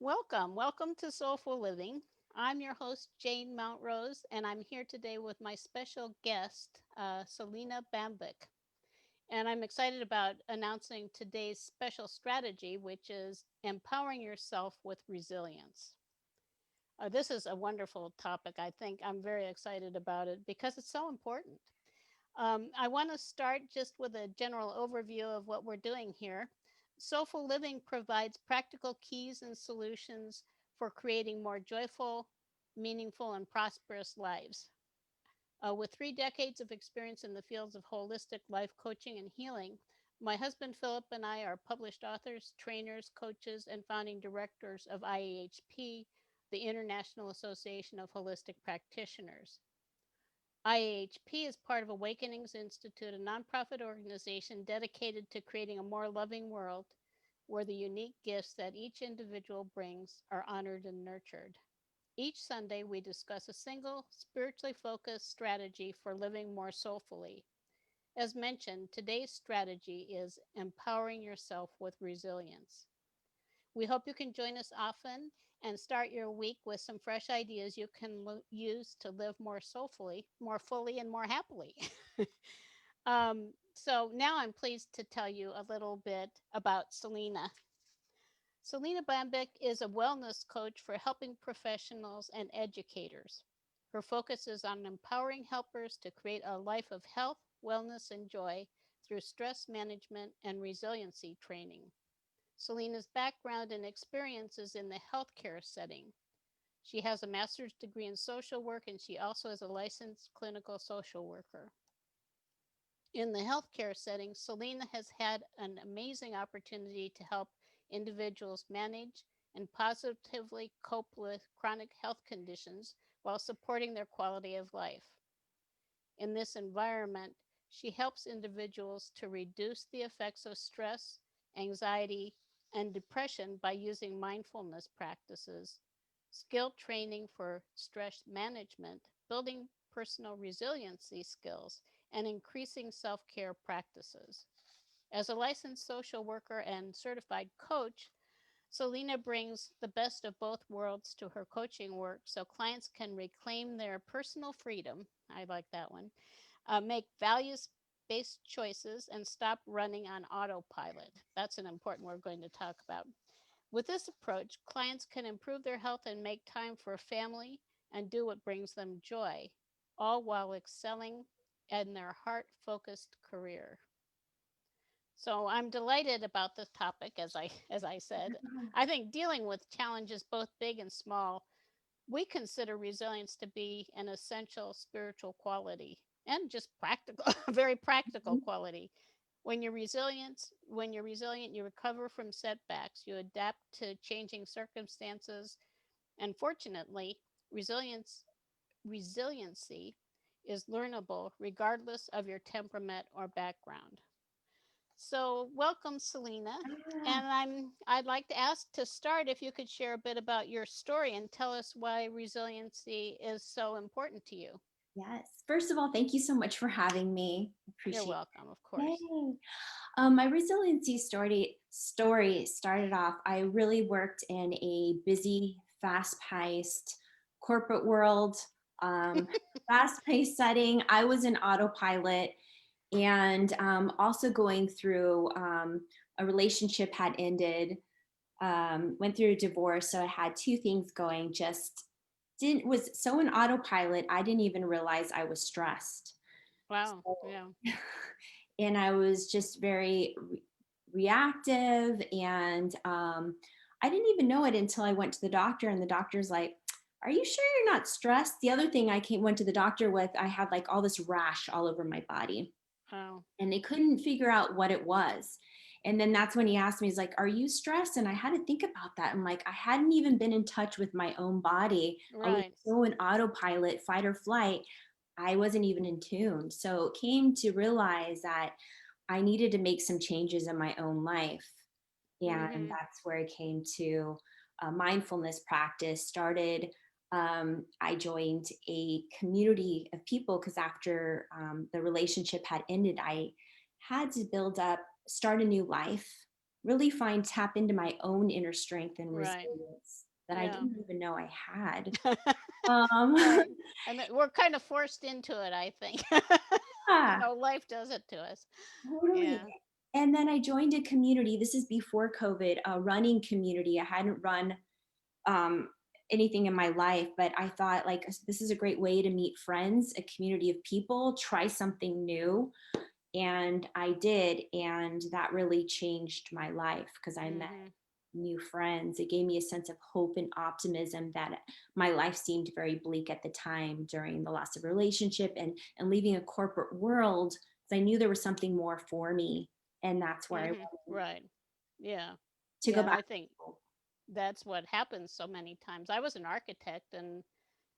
Welcome to Soulful Living. I'm your host, Jane Mountrose, and I'm here today with my special guest, Selena Bambick. And I'm excited about announcing today's special strategy, which is empowering yourself with resilience. This is a wonderful topic. I think I'm very excited about it because it's so important. I want to start just with a general overview of what we're doing here. Soulful Living provides practical keys and solutions for creating more joyful, meaningful, and prosperous lives. With 3 decades of experience in the fields of holistic life coaching and healing, my husband Philip and I are published authors, trainers, coaches, and founding directors of IAHP, the International Association of Holistic Practitioners. IAHP is part of Awakenings Institute, a nonprofit organization dedicated to creating a more loving world where the unique gifts that each individual brings are honored and nurtured. Each Sunday, we discuss a single, spiritually focused strategy for living more soulfully. As mentioned, today's strategy is empowering yourself with resilience. We hope you can join us often and start your week with some fresh ideas you can use to live more soulfully, more fully, and more happily. So now I'm pleased to tell you a little bit about Selena. Selena Bambick is a wellness coach for helping professionals and educators. Her focus is on empowering helpers to create a life of health, wellness, and joy through stress management and resiliency training. Selena's background and experience is in the healthcare setting. She has a master's degree in social work and she also is a licensed clinical social worker. In the healthcare setting, Selena has had an amazing opportunity to help individuals manage and positively cope with chronic health conditions while supporting their quality of life. In this environment, she helps individuals to reduce the effects of stress, anxiety, and depression by using mindfulness practices, skill training for stress management, building personal resiliency skills, and increasing self care practices. As a licensed social worker and certified coach, Selena brings the best of both worlds to her coaching work so clients can reclaim their personal freedom. I like that one. Make values based choices and stop running on autopilot. That's an important word we're going to talk about. With this approach, clients can improve their health and make time for family and do what brings them joy, all while excelling in their heart focused career. So I'm delighted about this topic, as I said. I think dealing with challenges both big and small, we consider resilience to be an essential spiritual quality and just practical, a very practical quality. When you're resilient, you recover from setbacks, you adapt to changing circumstances, and fortunately, resilience resiliency is learnable regardless of your temperament or background. So, welcome, Selena. Ah, And I'd like to ask to start if you could share a bit about your story and tell us why resiliency is so important to you. yes. First of all, thank you so much for having me. You're Appreciate welcome, of it. course. Yay. My resiliency story started off. I really worked in a busy, fast-paced corporate world, um, fast-paced setting. I was in autopilot, and also going through a relationship had ended. Went through a divorce, so I had two things going. Just didn't was so in autopilot. I didn't even realize I was stressed. Wow. So, Yeah. and I was just very reactive, and I didn't even know it until I went to the doctor, and the doctor's like, "Are you sure you're not stressed?" The other thing I went to the doctor with, I had like all this rash all over my body, Wow. and they couldn't figure out what it was. And then that's when he asked me, he's like, "Are you stressed?" And I had to think about that. I'm like, I hadn't even been in touch with my own body. I was Right. so in autopilot, fight or flight. I wasn't even in tune. So it came to realize that I needed to make some changes in my own life. And Mm-hmm. that's where I came to a mindfulness practice. I joined a community of people because after the relationship had ended, I had to start a new life. really find tap into my own inner strength and Right. resilience that I Yeah. didn't even know I had. Um, Right. And we're kind of forced into it, I think. yeah, Life does it to us. totally. Yeah. And then I joined a community. This is before COVID, a running community. I hadn't run um, anything in my life, but I thought like this is a great way to meet friends, a community of people, try something new. And I did. And that really changed my life because I met Mhm. new friends. It gave me a sense of hope and optimism that my life seemed very bleak at the time during the loss of relationship and leaving a corporate world. 'Cause I knew there was something more for me. And that's where I Mhm. wanted Right. Yeah. to go Yeah, and back I to think school. that's what happens so many times. I was an architect and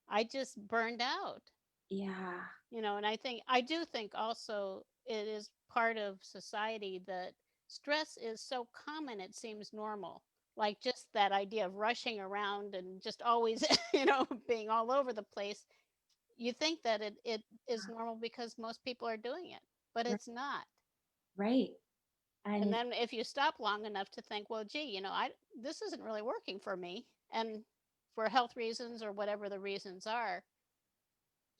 I just burned out. Yeah. And I do think also it is part of society that stress is so common it seems normal. Like just that idea of rushing around and just always, being all over the place. You think that it is normal because most people are doing it, but Right. it's not. Right. And And then if you stop long enough to think, well, gee, I this isn't really working for me, and for health reasons or whatever the reasons are,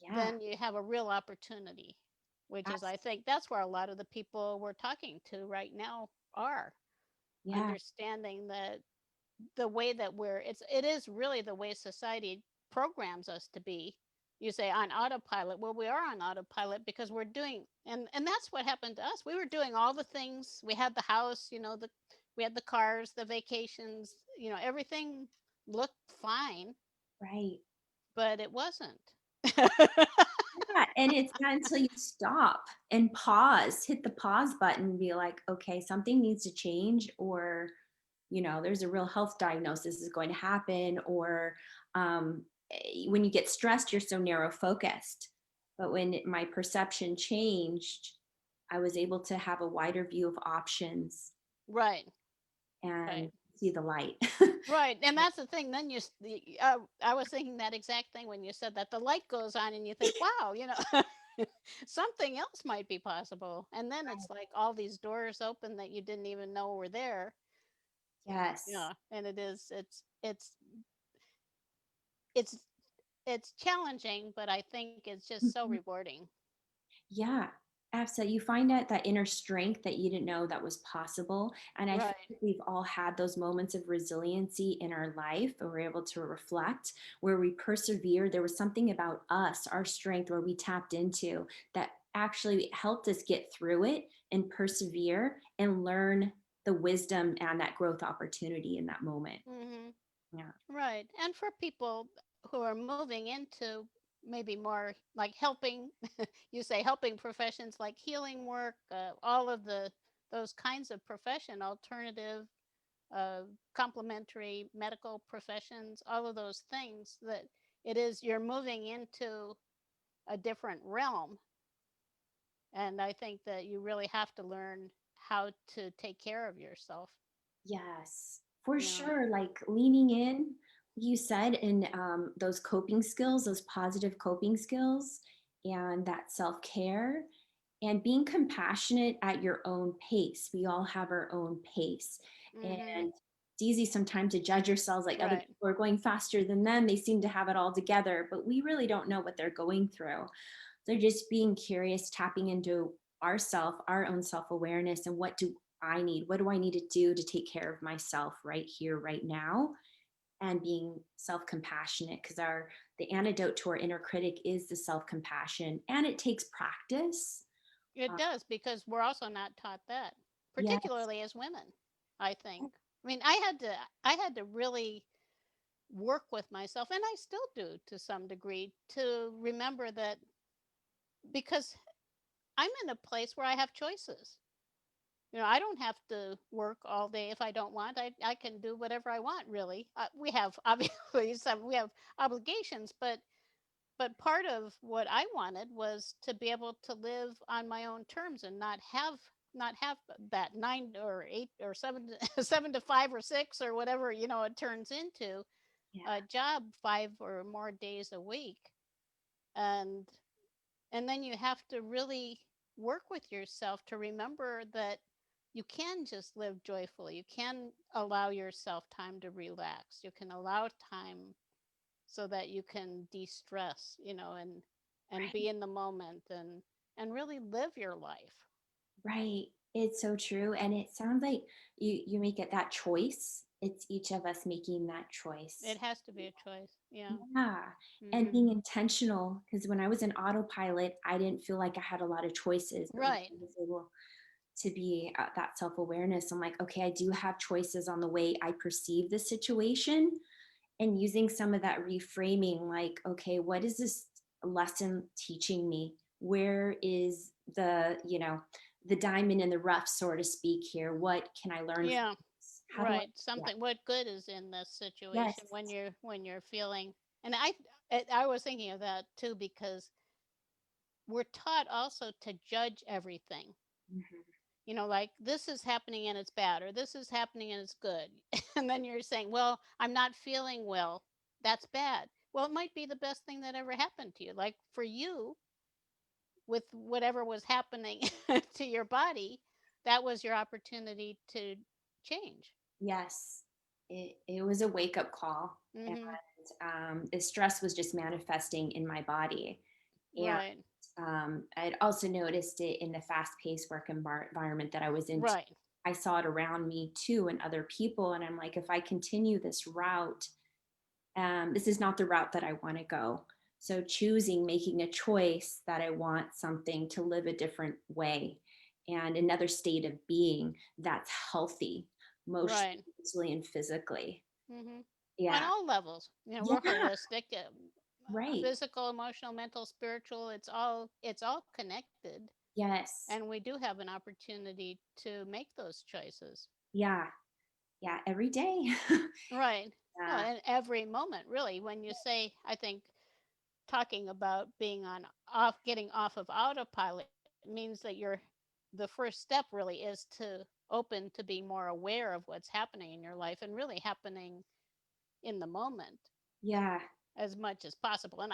yeah, then you have a real opportunity, which is, I abs- think, that's where a lot of the people we're talking to right now are yeah, understanding that the way that it is really the way society programs us to be. You say on autopilot. Well, we are on autopilot because we're doing, and that's what happened to us. We were doing all the things. We had the house, we had the cars, the vacations, everything looked fine, right. but it wasn't. Yeah, and it's not until you stop and pause, hit the pause button and be like, okay, something needs to change, or, there's a real health diagnosis is going to happen, or when you get stressed, you're so narrow focused. But when my perception changed, I was able to have a wider view of options Right, and right. see the light. Right, and that's the thing. Then I was thinking that exact thing when you said that the light goes on, and you think, "Wow, something else might be possible." And then it's like all these doors open that you didn't even know were there. Yes. Yeah, and it's it's challenging, but I think it's just so Mhm. rewarding. Yeah, absolutely. You find out that inner strength that you didn't know that was possible. And I feel Right. like we've all had those moments of resiliency in our life where we're able to reflect, where we persevere. There was something about us, our strength, where we tapped into that actually helped us get through it and persevere and learn the wisdom and that growth opportunity in that moment. Hmm. Yeah. Right. And for people who are moving into maybe more like helping, you say helping professions like healing work, all of those kinds of profession, alternative, uh, complementary medical professions, all of those things that it is you're moving into a different realm. And I think that you really have to learn how to take care of yourself. Yes, for Yeah. sure. Like leaning in, you said, and those coping skills, those positive coping skills, and that self care, and being compassionate at your own pace. We all have our own pace. Mhm. And it's easy sometimes to judge ourselves like other Right. people are going faster than them. They seem to have it all together, but we really don't know what they're going through. So just being curious, tapping into ourself, our own self-awareness, and what do I need? What do I need to do to take care of myself right here, right now? And being self-compassionate, because our the antidote to our inner critic is the self-compassion, and it takes practice. It Uh, does because we're also not taught that, yes, particularly as women, I think. I mean, I had to really work with myself and I still do to some degree to remember that because I'm in a place where I have choices. I don't have to work all day if I don't want. I can do whatever I want, really. We have obviously we have obligations, but part of what I wanted was to be able to live on my own terms and not have that 9 or 8 or 7 7 to 5 or 6 or whatever it turns into yeah, a job 5 or more days a week, and and then you have to really work with yourself to remember that you can just live joyfully. You can allow yourself time to relax. You can allow time so that you can de-stress, and Right. be in the moment and really live your life. Right. It's so true. And it sounds like you make it that choice. It's each of us making that choice. It has to be a choice. Yeah. Yeah. And Mhm. being intentional, because when I was in autopilot, I didn't feel like I had a lot of choices. But when Right. I was able to be that self awareness, I'm like, okay, I do have choices on the way I perceive the situation, and using some of that reframing, like, okay, what is this lesson teaching me? Where is the diamond in the rough, so to speak, here? What can I learn from Yeah. this? How do I? Right. Yeah. Something, what good is in this Yes. situation when you're feeling, and I was thinking of that too, because we're taught also to judge everything. Mhm. Like, this is happening and it's bad, or this is happening and it's good. And then you're saying, well, I'm not feeling well. That's bad. Well, it might be the best thing that ever happened to you. Like for you, with whatever was happening to your body, that was your opportunity to change. Yes. It was a wake up call. And Hmm. the stress was just manifesting in my body. And Right. I'd also noticed it in the fast paced work environment that I was in. Right. I saw it around me too and other people. And I'm like, if I continue this route, this is not the route that I want to go. So choosing, making a choice that I want something to live a different way and another state of being that's healthy, emotionally, Right. mentally, and physically. Hmm. On Yeah. all levels, we're Yeah. holistic, Right. physical, emotional, mental, spiritual. It's all connected, Yes. and we do have an opportunity to make those choices. Yeah. Yeah. Every day. Right. No, Yeah. and every moment, really. When you say, I think, talking about being on off getting off of autopilot means that the first step really is to open to be more aware of what's happening in your life and really happening in the moment Yeah. as much as possible. And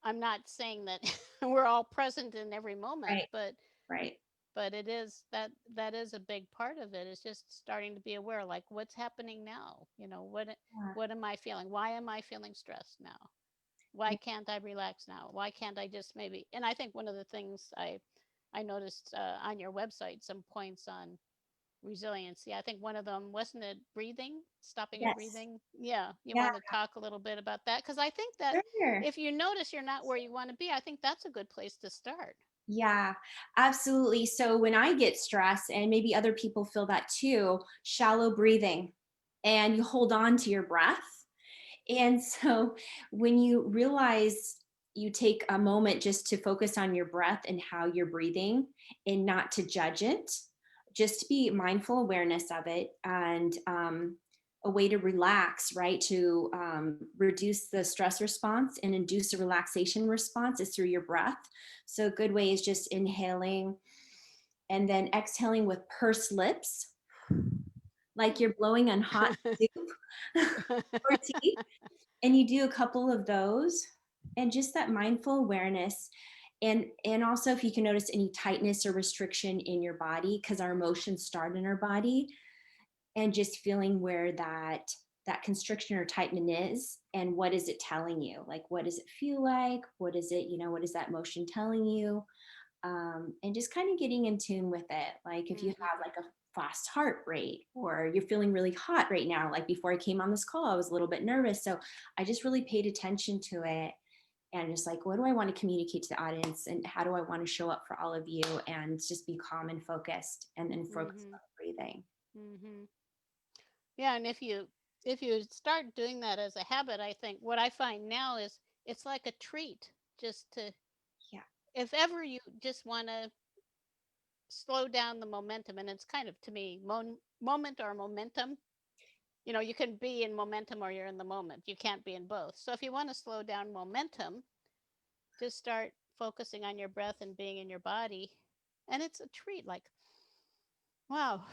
I'm not saying that we're all present in every moment, Right. Right. but that is a big part of it. It's just starting to be aware, like, what's happening now. Yeah. What am I feeling? Why am I feeling stressed now? Why can't I relax now? Why can't I just maybe? And I think one of the things I noticed on your website, some points on resiliency. I think one of them, wasn't it breathing, stopping your Yes. breathing? Yeah, you Yeah. want to talk a little bit about that, because I think that Sure. if you notice you're not where you want to be, I think that's a good place to start. Yeah, absolutely. So when I get stressed, and maybe other people feel that too, shallow breathing, and you hold on to your breath. And so when you realize, you take a moment just to focus on your breath and how you're breathing and not to judge it, just to be mindful awareness of it, and a way to relax, right? To reduce the stress response and induce a relaxation response is through your breath. So a good way is just inhaling and then exhaling with pursed lips, like you're blowing on hot soup or tea. And you do a couple of those, and just that mindful awareness. And also, if you can notice any tightness or restriction in your body, because our emotions start in our body, and just feeling where that constriction or tightening is, and what is it telling you, like what does it feel like, what is it, what is that emotion telling you, and just kind of getting in tune with it. Like if you Hmm. have like a fast heart rate, or you're feeling really hot right now, like before I came on this call, I was a little bit nervous. So I just really paid attention to it, and just like, what do I want to communicate to the audience? And how do I want to show up for all of you? And just be calm and focused, and then focus Hmm. on breathing. Hmm. Yeah, and if you start doing that as a habit, I think what I find now is it's like a treat, just to, Yeah. if ever you just want to slow down the momentum. And it's kind of, to me, moment or momentum. You can be in momentum or you're in the moment. You can't be in both. So if you want to slow down momentum, just start focusing on your breath and being in your body. And it's a treat. Like, wow,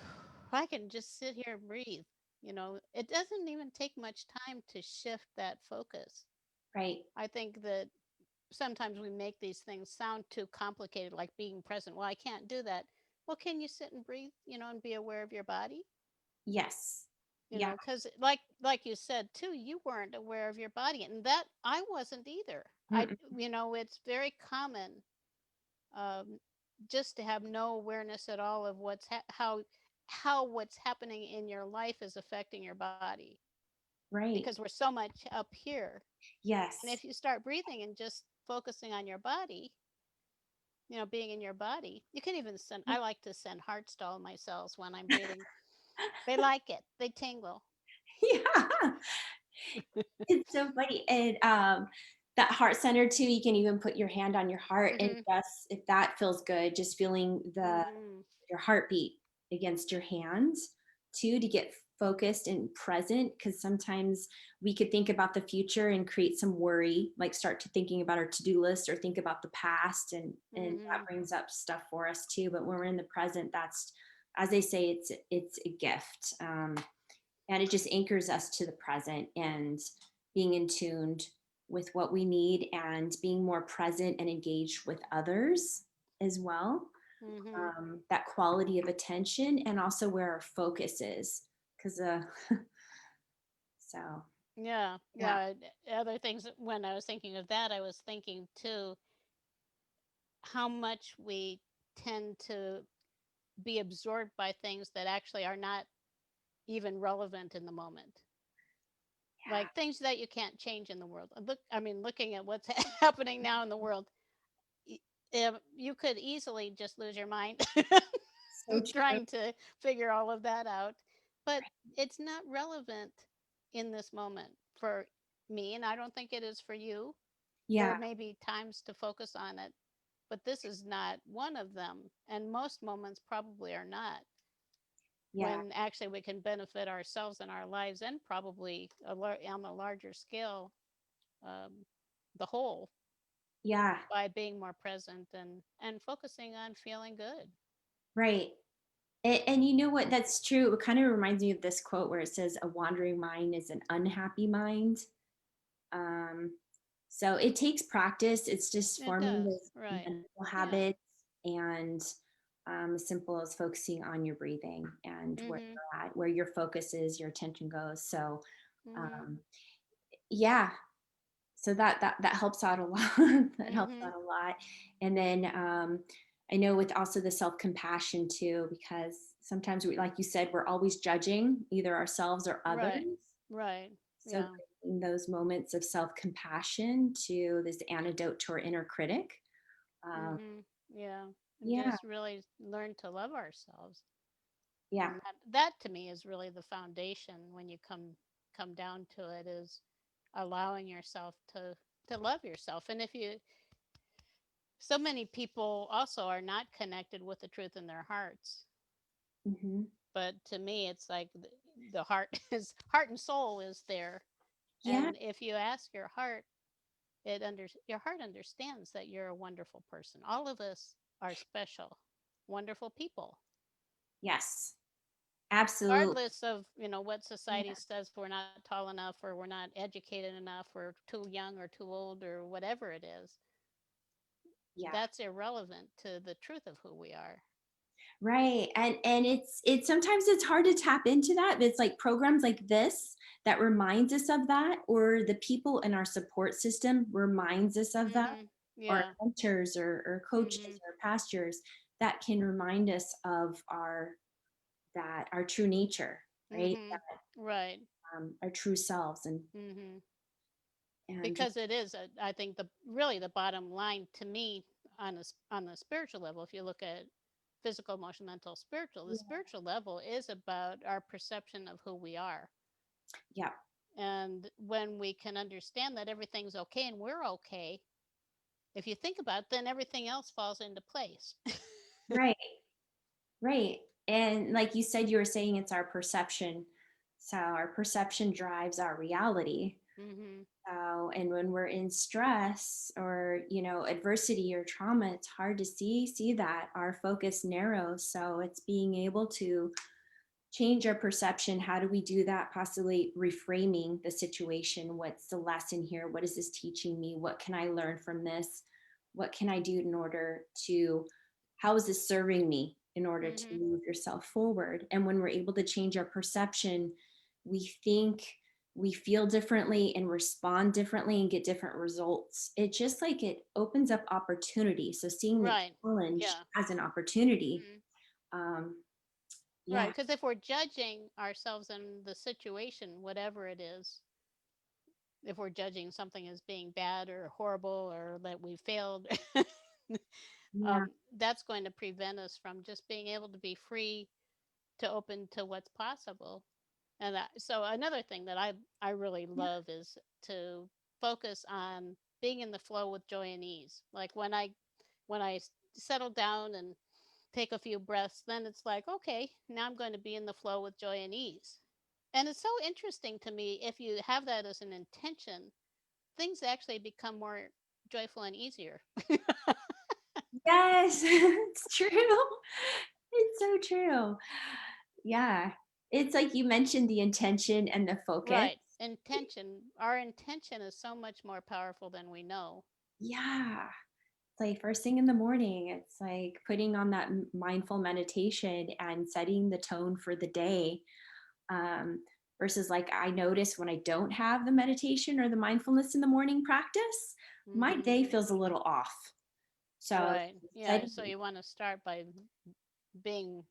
I can just sit here and breathe. It doesn't even take much time to shift that focus. Right. I think that sometimes we make these things sound too complicated, like being present. Well, I can't do that. Well, can you sit and breathe, and be aware of your body? Yes. Yeah. Because like you said too, you weren't aware of your body, and that I wasn't either. Mm-mm. It's very common, um, just to have no awareness at all of how what's happening in your life is affecting your body, Right. because we're so much up here. And Yes. if you start breathing and just focusing on your body, being in your body, you can even send. I like to send heart to all my cells when I'm breathing. They like it. They tingle. Yeah. It's so funny. And that heart center too, you can even put your hand on your heart and Mhm. just if that feels good, just feeling the Mhm. your heartbeat against your hands too to get focused and present because sometimes we could think about the future and create some worry like start to thinking about our to-do list or think about the past and that Mhm. brings up stuff for us too but when we're in the present that's as they say it's a gift and it just anchors us to the present and being in tuned with what we need and being more present and engaged with others as well Mhm. that quality of attention and also where our focus is because so Yeah. yeah. Yeah. Other things, when I was thinking of that, I was thinking too how much we tend to be absorbed by things that actually are not even relevant in the moment. Yeah. Like things that you can't change in the world. Looking at what's happening now in the world, if you could easily just lose your mind So true. trying to figure all of that out. But it's not relevant in this moment for me, and I don't think it is for you. There Yeah. may be times to focus on it, but this is not one of them. And most moments probably are not, Yeah. when actually we can benefit ourselves and our lives, and probably on a larger scale, um, the whole, Yeah. by being more present and focusing on feeling good. Right. And you know what? That's true. It kind of reminds me of this quote where it says, "A wandering mind is an unhappy mind." Um, so it takes practice. It's just It forming does, those right? mental Yeah. habits and as simple as focusing on your breathing and where Mhm. you're at, where your focus is, your attention goes. So Mhm. um, yeah, so that helps out a lot. That helps out Mhm. a lot. And then I know with also the self compassion too, because sometimes we, like you said, we're always judging either ourselves or others. Right. Right. So Yeah. creating those moments of self compassion to this antidote to our inner critic. Um, Mhm. Yeah. And yeah, just really learn to love ourselves. yeah, And that to me is really the foundation, when you come down to it, is allowing yourself to love yourself. And if you so many people also are not connected with the truth in their hearts. hmm, But to me, it's like the heart is heart and soul is there. yeah, And if you ask your heart, your heart understands that you're a wonderful person. All of us are special, wonderful people, yes, absolutely. regardless of what society Yeah, says we're not tall enough, or we're not educated enough, or too young or too old, or whatever it is. yeah. That's irrelevant to the truth of who we are. Right. And it's sometimes it's hard to tap into that. But it's like programs like this that reminds us of that, or the people in our support system reminds us of that, Mhm. or Yeah. mentors or coaches Mhm. or pastors that can remind us of our true nature, right? Mhm. Right. Our true selves Mhm. and just Because it is, I think, the really the bottom line to me, on the spiritual level. If you look at physical, emotional, mental, spiritual, the yeah, spiritual level is about our perception of who we are. yeah, And when we can understand that everything's okay and we're okay, if you think about it, then everything else falls into place. right, right. And like you said, you were saying it's our perception. So our perception drives our reality. Mhm. And when we're in stress or adversity or trauma, it's hard to see that our focus narrows. So it's being able to change our perception. How do we do that? Possibly reframing the situation. What's the lesson here? What is this teaching me? What can I learn from this? What can I do in order to? How is this serving me? in order to Mhm. move yourself forward. And when we're able to change our perception, we think, we feel differently and respond differently and get different results. It just like it opens up opportunity. So seeing the Right. challenge Yeah. as an opportunity. Mhm. Um, Right, yeah, because if we're judging ourselves in the situation, whatever it is, if we're judging something as being bad or horrible or that we failed, yeah, that's going to prevent us from just being able to be free to open to what's possible. And so another thing that I really yeah, love is to focus on being in the flow with joy and ease. Like when I settle down and take a few breaths, then it's like, okay, now I'm going to be in the flow with joy and ease. And it's so interesting to me if you have that as an intention, things actually become more joyful and easier. yes, it's true. It's so true. Yeah. It's like you mentioned the intention and the focus. Right. Intention, our intention is so much more powerful than we know. Yeah. It's like first thing in the morning, it's like putting on that mindful meditation and setting the tone for the day. Um, versus like I notice when I don't have the meditation or the mindfulness in the morning practice, my Mhm. day feels a little off. So Right. Yeah, setting, so you want to start by being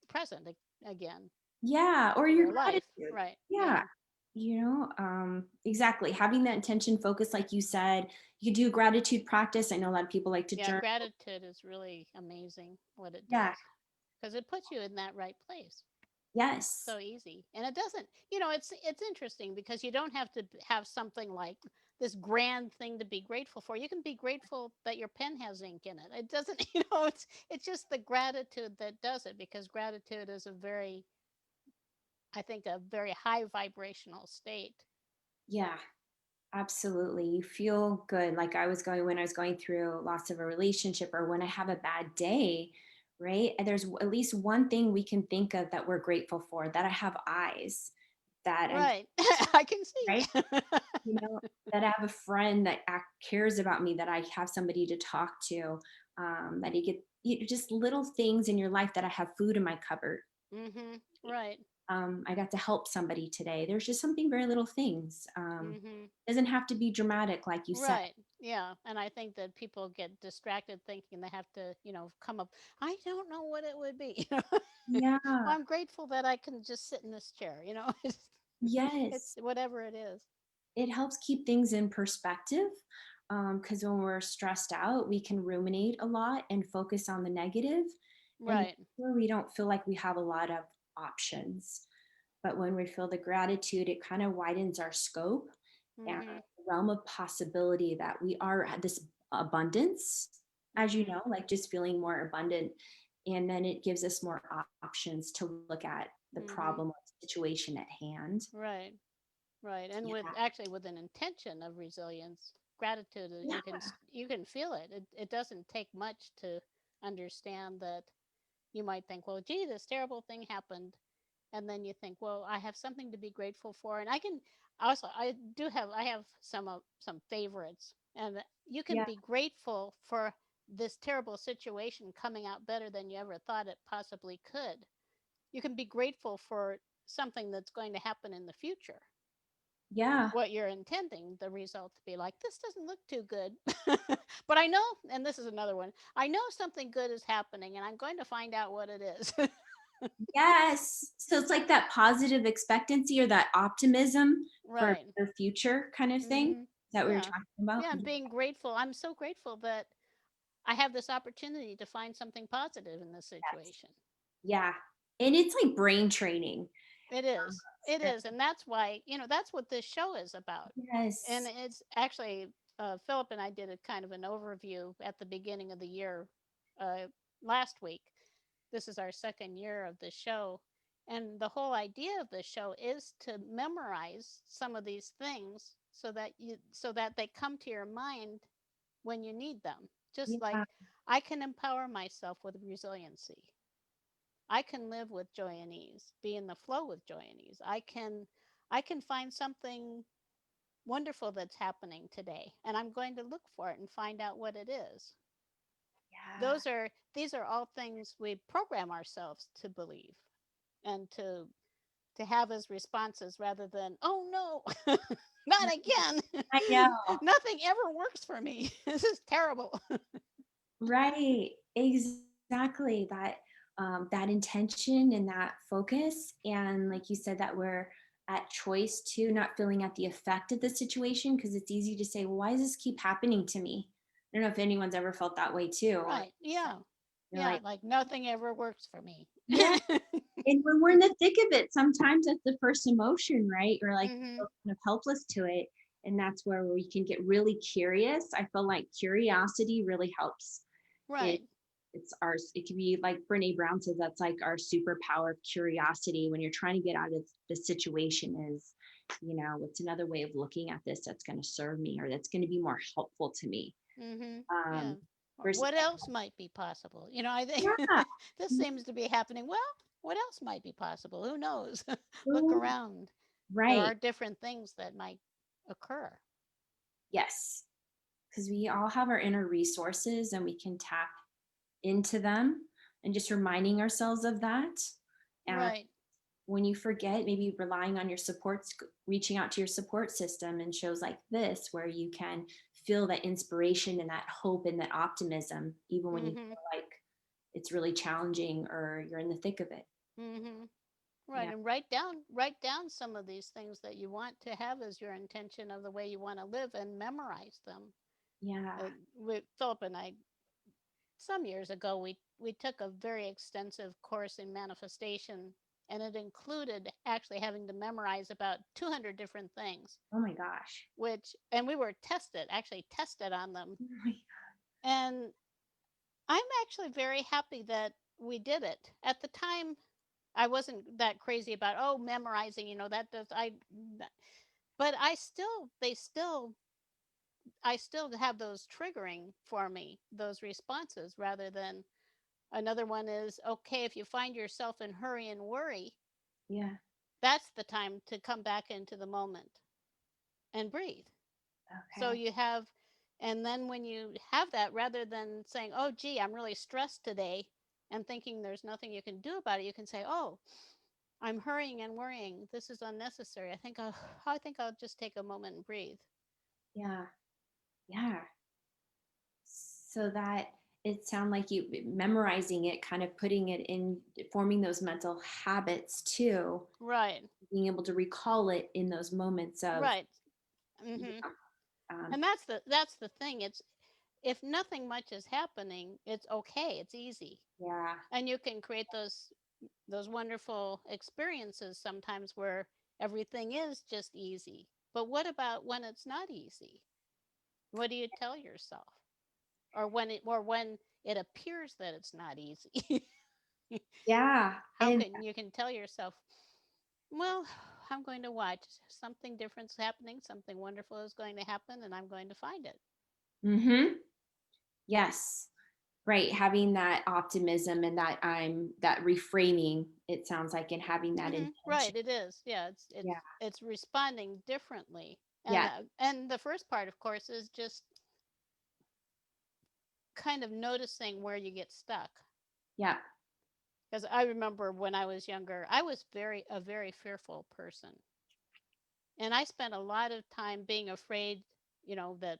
present again yeah, or to your your life. gratitude. Right. Yeah. Yeah. Exactly. Having that intention focus, like you said, you could do a gratitude practice. I know a lot of people like to Yeah, journal. gratitude is really amazing what it Yeah. does because it puts you in that right place. Yes. So easy. And it doesn't, it's interesting because you don't have to have something like this grand thing to be grateful for. You can be grateful that your pen has ink in it. It doesn't, it's just the gratitude that does it because gratitude is a very, I think, a very high vibrational state. Yeah. Absolutely. You feel good. Like I was going when I was going through loss of a relationship or when I have a bad day, right? And there's at least one thing we can think of that we're grateful for, that I have eyes, that I'm Right. I can right, see. you know, that I have a friend that cares about me, that I have somebody to talk to, that you get just little things in your life, that I have food in my cupboard. Mhm. Right. I got to help somebody today. There's just something very little things. Mhm. Doesn't have to be dramatic, like you said. Right. Yeah. And I think that people get distracted thinking they have to, come up. I don't know what it would be. Yeah. Well, I'm grateful that I can just sit in this chair. It's Yes. whatever it is. It helps keep things in perspective, because when we're stressed out, we can ruminate a lot and focus on the negative, and Right. where we don't feel like we have a lot of options. But when we feel the gratitude, it kind of widens our scope and Mhm. realm of possibility, that we are at this abundance, as you Mhm. know, like just feeling more abundant. And then it gives us more options to look at the Mhm. problem or situation at hand. Right. Right. And with Yeah. actually with an intention of resilience, gratitude, Yeah. you can feel it. It doesn't take much to understand that you might think, well, gee, this terrible thing happened, and then you think, well, I have something to be grateful for, and I can also I have some favorites, and you can Yeah. be grateful for this terrible situation coming out better than you ever thought it possibly could. You can be grateful for something that's going to happen in the future, Yeah. what you're intending the result to be like. This doesn't look too good. But I know, and this is another one, I know something good is happening and I'm going to find out what it is. Yes. So it's like that positive expectancy or that optimism for Right. the future kind of thing that we were Yeah. talking about. Yeah, and being grateful. I'm so grateful that I have this opportunity to find something positive in this Yes. situation. Yeah. And it's like brain training. It is. It Uh, is. And that's why, that's what this show is about. And Yes. it's actually, Philip and I did a kind of an overview at the beginning of the year uh, last week. This is our second year of the show. And the whole idea of the show is to memorize some of these things so that they come to your mind when you need them. Just like Yeah. I can empower myself with resiliency. I can live with joy and ease, be in the flow with joy and ease. I can find something wonderful that's happening today and I'm going to look for it and find out what it is. those are these are all things we program ourselves to believe and to have as responses rather than, oh no, not again. I know. Nothing ever works for me. This is terrible. Right. Exactly. That intention and that focus. And like you said, that we're at choice too, not feeling at the effect of the situation, because it's easy to say, well, why does this keep happening to me? I don't know if anyone's ever felt that way too. Or Right. Yeah. you're Yeah. like, Like nothing ever works for me. yeah. And when we're in the thick of it, sometimes that's the first emotion, right? Or like Hmm. feel kind of helpless to it. And that's where we can get really curious. I feel like curiosity really helps. It Right. it's ours. It can be like Brene Brown says, that's like our superpower of curiosity when you're trying to get out of the situation is, what's another way of looking at this that's going to serve me or that's going to be more helpful to me. Yeah. Um, versus, What else might be possible? I think yeah, this seems to be happening. Well, what else might be possible? Who knows? Look ooh, around. There right. are different things that might occur. Yes. Because we all have our inner resources and we can tap into them and just reminding ourselves of that. And Right. when you forget, maybe relying on your supports, reaching out to your support system and shows like this, where you can feel that inspiration and that hope and that optimism, even when you Mhm. feel like it's really challenging or you're in the thick of it. Mhm. Right, Yeah. and write down some of these things that you want to have as your intention of the way you want to live and memorize them. Yeah. Philip and I, some years ago, we took a very extensive course in manifestation, and it included actually having to memorize about 200 different things, Oh my gosh. and we were actually tested on them. Oh my- And I'm actually very happy that we did it. At the time, I wasn't that crazy about, oh, memorizing, that does but I still have those triggering for me, those responses, rather than another one is, okay, if you find yourself in hurry and worry, Yeah. that's the time to come back into the moment and breathe. So Okay. you have, and then when you have that, rather than saying, oh, gee, I'm really stressed today, and thinking there's nothing you can do about it, you can say, oh, I'm hurrying and worrying. This is unnecessary. I think I'll just take a moment and breathe. Yeah. Yeah. So that it sound like you memorizing it, kind of putting it in, forming those mental habits too, Right. being able to recall it in those moments of, Right. Hmm. yeah, And that's the thing. It's if nothing much is happening, it's okay. It's easy, yeah, and you can create those wonderful experiences sometimes where everything is just easy. But what about when it's not easy? What do you tell yourself? Or when it appears that it's not easy. yeah, How and can you can tell yourself, well, I'm going to watch something different's happening, something wonderful is going to happen, and I'm going to find it. mm-hmm, yes, right, having that optimism and that reframing. It sounds like, and having that intention. Right, it is. Yeah, it's it's Yeah, it's responding differently, and yeah, and the first part, of course, is just kind of noticing where you get stuck. yeah, Because I remember when I was younger, I was a very fearful person, and I spent a lot of time being afraid, that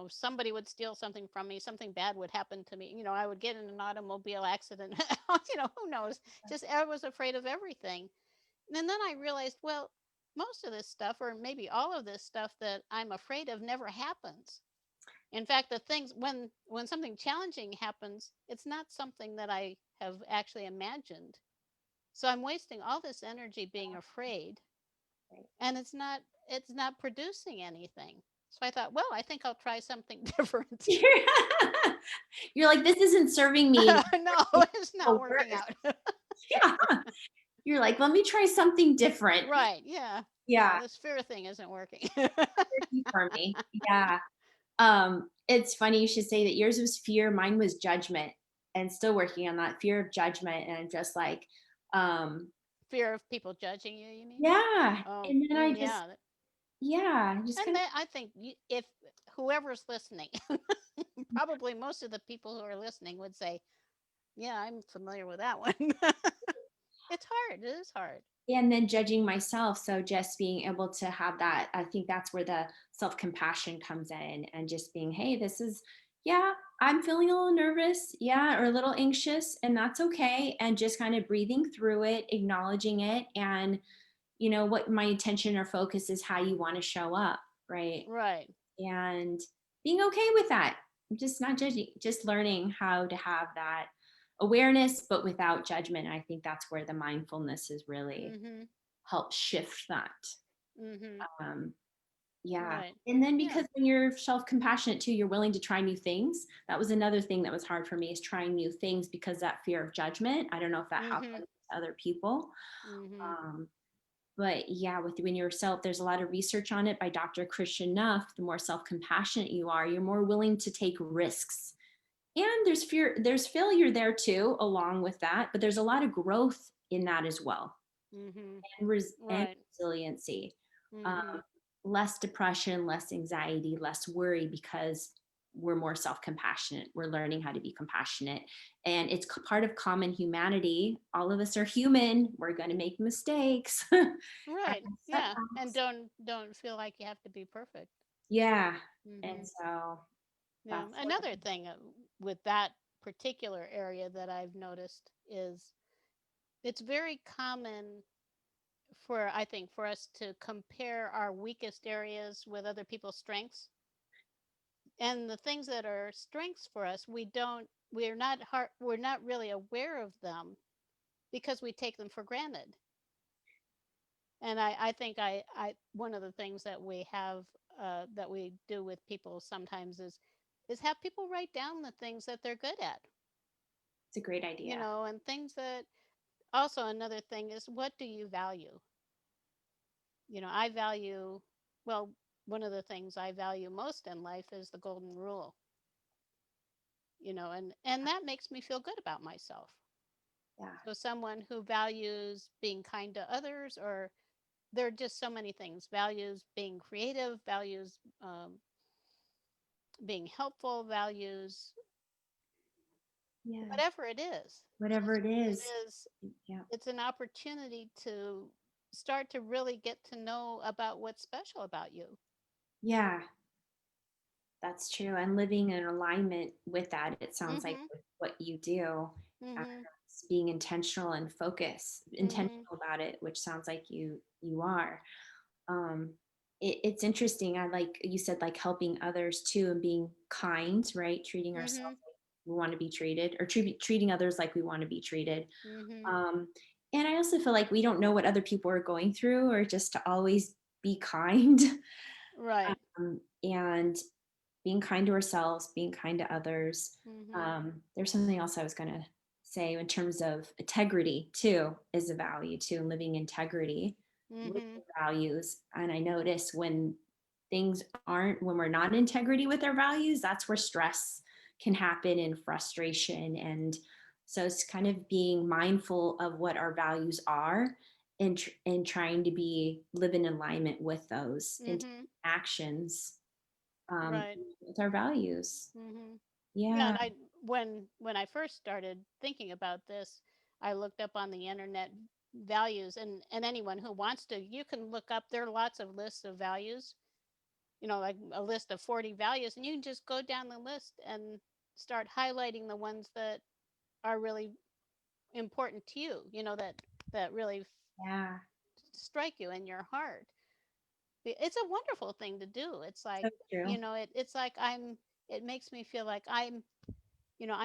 somebody would steal something from me, something bad would happen to me, I would get in an automobile accident. Who knows? Just I was afraid of everything. And then I realized, well, most of this stuff, or maybe all of this stuff that I'm afraid of, never happens. In fact, the things when something challenging happens, it's not something that I have actually imagined. So I'm wasting all this energy being afraid, right. and it's not producing anything. So I thought, well, I think I'll try something different. You're like, this isn't serving me, and No, it's it's not the working worst. out. Yeah, you're like, let me try something different. Right, yeah. Yeah, This fear thing isn't working. tricky for me. Yeah. It's funny you should say that yours was fear, mine was judgment, and still working on that fear of judgment. And I'm just like, um, Fear of people judging you, you mean? yeah. Oh, And then I just, yeah. Yeah, just And kind of, that, I think if whoever's listening, probably most of the people who are listening would say, "Yeah, I'm familiar with that one." It's hard. It is hard. and then judging myself. So just being able to have that, I think that's where the self compassion comes in, and just being, hey, this is, yeah, I'm feeling a little nervous, yeah, or a little anxious, and that's okay. And just kind of breathing through it, acknowledging it, and what my intention or focus is, how you want to show up, right? Right. And being okay with that, just not judging, just learning how to have that awareness but without judgment. I think that's where the mindfulness is really Mhm. help shift that. Mhm. um yeah, Right. and then Yeah. because when you're self-compassionate too, you're willing to try new things. That was another thing that was hard for me, is trying new things, because that fear of judgment, I don't know if that Mhm. happens to other people. Mhm. um but yeah, with when yourself, there's a lot of research on it by Dr. Christian Nuff. The more self-compassionate you are, you're more willing to take risks. And there's fear, there's failure there too, along with that, but there's a lot of growth in that as well. Mhm. And Right. resiliency. um, Mhm. Less depression, less anxiety, less worry, because we're more self-compassionate, we're learning how to be compassionate. And it's part of common humanity. All of us are human, we're going to make mistakes and Right. Yeah. And setbacks. don't feel like you have to be perfect. Yeah. And Mhm. so Yeah. that's what. Another thing with that particular area that I've noticed is it's very common for, I think, for us to compare our weakest areas with other people's strengths. And the things that are strengths for us, we're not really aware of them because we take them for granted. And I think one of the things that we have that we do with people sometimes is have people write down the things that they're good at, It's a great idea. and things that, also another thing is, what do you value? I value, well, one of the things I value most in life is the golden rule, and that makes me feel good about myself. Yeah. So someone who values being kind to others, or there are just so many things, values being creative, values being helpful, values Yeah. whatever it is. Whatever it It is. is Yeah. it's an opportunity to start to really get to know about what's special about you. Yeah, that's true. And living in alignment with that, it sounds like Mhm. with what you do, uh, Mhm. it's being intentional and Mhm. intentional about it, which sounds like you are. um it's interesting. I like you said, like helping others too, and being kind, right? Treating ourselves Mhm. like we want to be treated, or treating others like we want to be treated. Mhm. um and I also feel like we don't know what other people are going through, or just to always be kind. Right. And being kind to ourselves, being kind to others. Mhm. There's something else I was going to say in terms of integrity too, is a value too, and living integrity with Mhm. your values. And I notice when things aren't, when we're not in integrity with our values, that's where stress can happen, and frustration. And so it's kind of being mindful of what our values are, and trying to be live in alignment with those, and Mhm. actions um, Right. with our values. Mhm. Yeah, Yeah, and when I first started thinking about this, I looked up on the internet values, and anyone who wants to, you can look up, there are lots of lists of values, like a list of 40 values, and you can just go down the list and start highlighting the ones that are really important to you, that really yeah, strike you in your heart. It's a wonderful thing to do. It's like, so true. it's like it makes me feel like I'm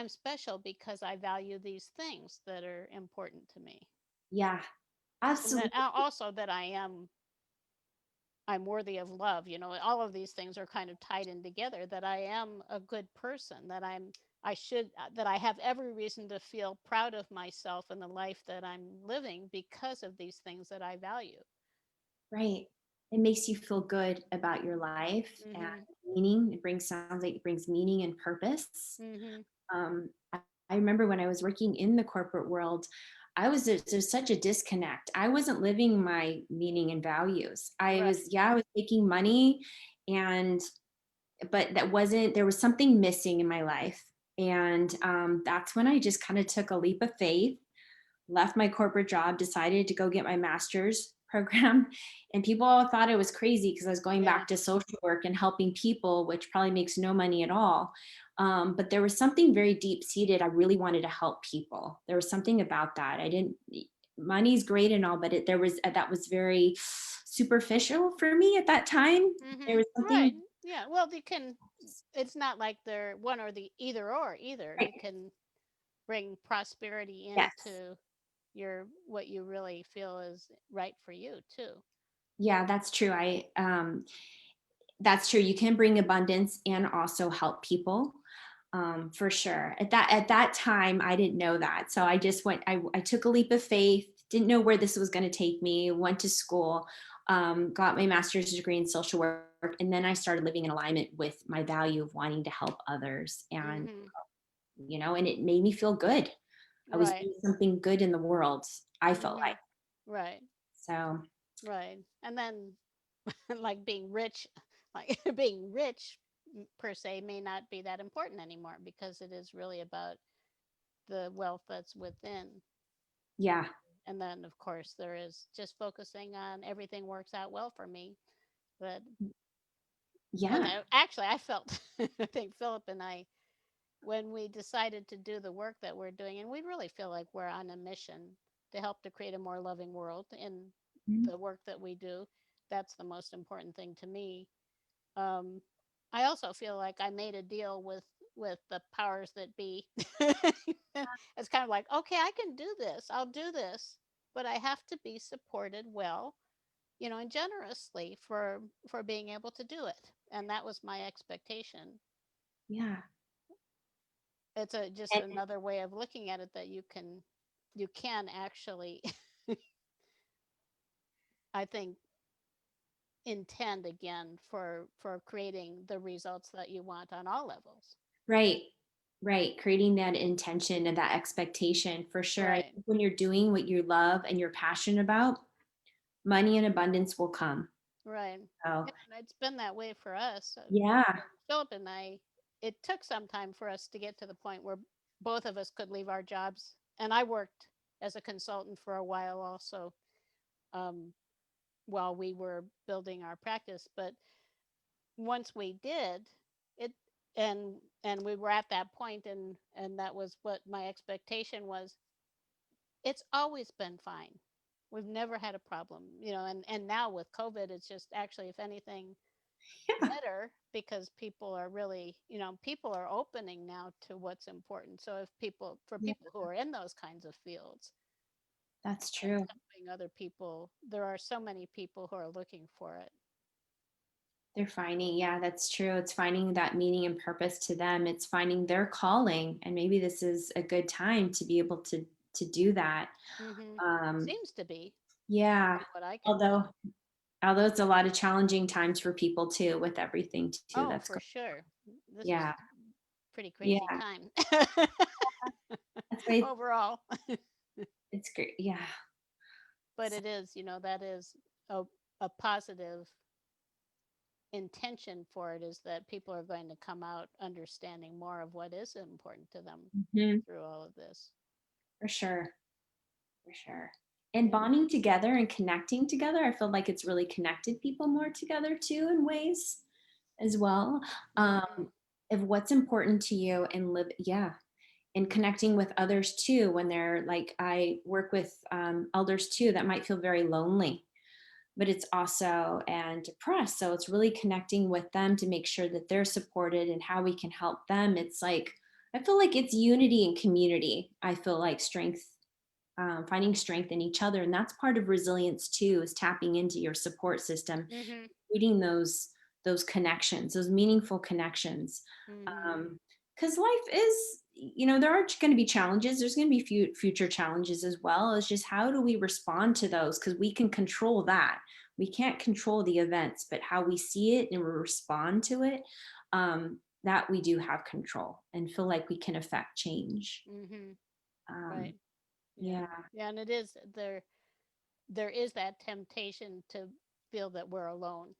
special because I value these things that are important to me. Yeah, And that absolutely. also that I'm worthy of love. All of these things are kind of tied in together, that I am a good person, that I have every reason to feel proud of myself and the life that I'm living because of these things that I value. Right. It makes you feel good about your life and Mhm. meaning. Sounds like it brings meaning and purpose. Mhm. I remember when I was working in the corporate world, there's such a disconnect. I wasn't living my meaning and values. Right. I was making money, and but that wasn't there was something missing in my life. And that's when I just kind of took a leap of faith, left my corporate job, decided to go get my master's program. And people all thought I was crazy because I was going Yeah. back to social work and helping people, which probably makes no money at all. But there was something very deep seated. I really wanted to help people. There was something about that. I didn't, money's great and all, but there was, that was very superficial for me at that time. There was Right. something, Yeah. Well, they can. It's not like they're one or the either or either. You right, can bring prosperity yes. into your what you really feel is right for you too. Yeah, that's true. That's true. You can bring abundance and also help people, for sure. At that time, I didn't know that, so I just went. I took a leap of faith. Didn't know where this was going to take me. Went to school, got my master's degree in social work, and then I started living in alignment with my value of wanting to help others, and Mhm. and it made me feel good. I was Right. doing something good in the world. I felt like Mhm. Right. so. Right. And then like being rich, like being rich per se may not be that important anymore because it is really about the wealth that's within. Yeah, And then of course there is just focusing on everything works out well for me. But and yeah, actually I felt I think Philip and I when we decided to do the work that we're doing and we really feel like we're on a mission to help to create a more loving world in mhm, the work that we do. That's the most important thing to me. um, I also feel like I made a deal with the powers that be. It's kind of like, okay, I can do this. I'll do this, but I have to be supported well, and generously for being able to do it. And that was my expectation. yeah. It's a just And another way of looking at it that you can actually I think intend again for creating the results that you want on all levels. right, right. Creating that intention and that expectation for sure. I Right. think when you're doing what you love and you're passionate about, money and abundance will come. Right. So, Yeah, and it's been that way for us. yeah, Philip and I, it took some time for us to get to the point where both of us could leave our jobs. And I worked as a consultant for a while also, um, while we were building our practice. But once we did, it and we were at that point, and that was what my expectation was. It's always been fine. We've never had a problem, and now with COVID, it's just actually, if anything, yeah, better because people are opening now to what's important. So if for yeah, people who are in those kinds of fields, that's it's true. helping other people. There are so many people who are looking for it. They're finding, yeah, that's true. It's finding that meaning and purpose to them. It's finding their calling. And maybe this is a good time to be able to do that. Um, Seems to be yeah. from what I can Although tell. although it's a lot of challenging times for people too with everything too Oh, that's for going. sure. This is Yeah. pretty crazy Yeah. time That's why overall. it's great. Yeah. But it is, that is a positive intention for it, is that people are going to come out understanding more of what is important to them Mhm. through all of this. For sure. For sure. And Yeah. bonding together and connecting together, I feel like it's really connected people more together too in ways as well. Hmm. Of what's important to you and live, yeah. And connecting with others too when they're like, I work with elders too that might feel very lonely, but it's also and depressed. So it's really connecting with them to make sure that they're supported and how we can help them. It's like, I feel like it's unity and community. I feel like strength, finding strength in each other. And that's part of resilience too, is tapping into your support system, Hmm. creating those connections, those meaningful connections. Hmm. Because life is, there are going to be challenges. There's going to be future challenges as well. It's just how do we respond to those? Because we can control that. We can't control the events, but how we see it and respond to it, that we do have control and feel like we can affect change. Hmm. Um, Right. Yeah. Yeah. Yeah, and it is there is that temptation to feel that we're alone.